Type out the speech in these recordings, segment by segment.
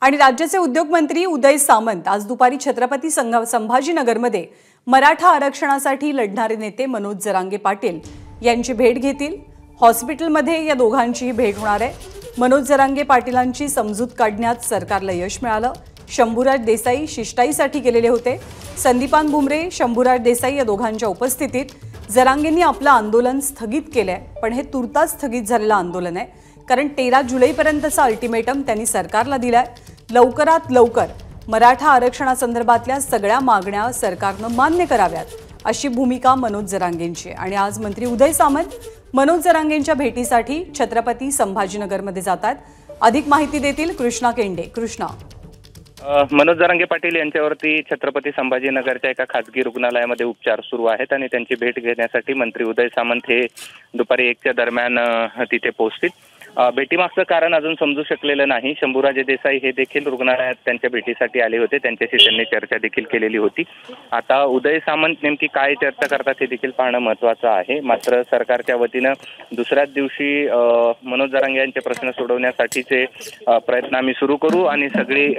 आणि राज्याचे उद्योगमंत्री उदय सामंत आज दुपारी छत्रपती संभाजीनगरमध्ये मराठा आरक्षणासाठी लढणारे नेते मनोज जरांगे पाटील यांची भेट घेतील। हॉस्पिटलमध्ये या दोघांचीही भेट होणार आहे। मनोज जरांगे पाटीलांची समजूत काढण्यात सरकारला यश मिळालं। शंभूराज देसाई शिष्टाईसाठी गेलेले होते। संदीपान भुमरे, शंभूराज देसाई या दोघांच्या उपस्थितीत जरांगेंनी आपलं आंदोलन स्थगित केलंय, पण हे तुर्तास स्थगित झालेलं आंदोलन आहे, कारण 13 जुलैपर्यंतचा अल्टिमेटम त्यांनी सरकारला दिलाय। लवकरात लवकर मराठा आरक्षणासंदर्भातल्या सगळ्या मागण्या सरकारनं मान्य कराव्यात अशी भूमिका मनोज जरांगेंची। आणि आज मंत्री उदय सामंत मनोज जरांगेंच्या भेटीसाठी छत्रपती संभाजीनगरमध्ये जातात। अधिक माहिती देतील कृष्णा केंडे। कृष्णा, मनोज जरांगे पाटील यांच्यावरती छत्रपती संभाजीनगरच्या एका खासगी रुग्णालयामध्ये उपचार सुरू आहेत आणि त्यांची भेट घेण्यासाठी मंत्री उदय सामंत हे दुपारी 1च्या दरम्यान तिथे पोहोचतील। भेटीमागचं कारण अजून समजू शकलेलं नाही। शंभूराजे देसाई हे देखील रुग्णालयात त्यांच्या भेटीसाठी आले होते, त्यांच्याशी त्यांनी चर्चा देखील केलेली होती। आता उदय सामंत नेमकी काय चर्चा करतात हे देखील पाहणं महत्त्वाचं आहे। मात्र सरकारच्या वतीनं दुसऱ्याच दिवशी मनोज जरांगे यांचे प्रश्न सोडवण्यासाठीचे प्रयत्न आम्ही सुरू करू आणि सगळी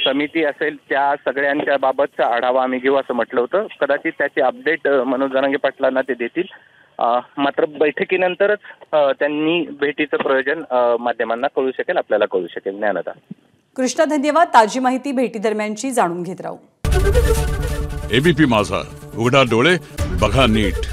समिती असेल त्या सगळ्यांच्या बाबतचा आढावा आम्ही घेऊ असं म्हटलं होतं। कदाचित त्याची अपडेट मनोज जरांगे पाटलांना ते देतील। मात्र बैठकीनंतरच त्यांनी भेटीचं प्रयोजन माध्यमांना कळू शकेल, आपल्याला कळू शकेल। ज्ञानदा, कृष्णा, धन्यवाद। ताजी माहिती भेटी दरम्यानची जाणून घेत राहू। एबीपी माझा, उघडा डोळे बघा नीट।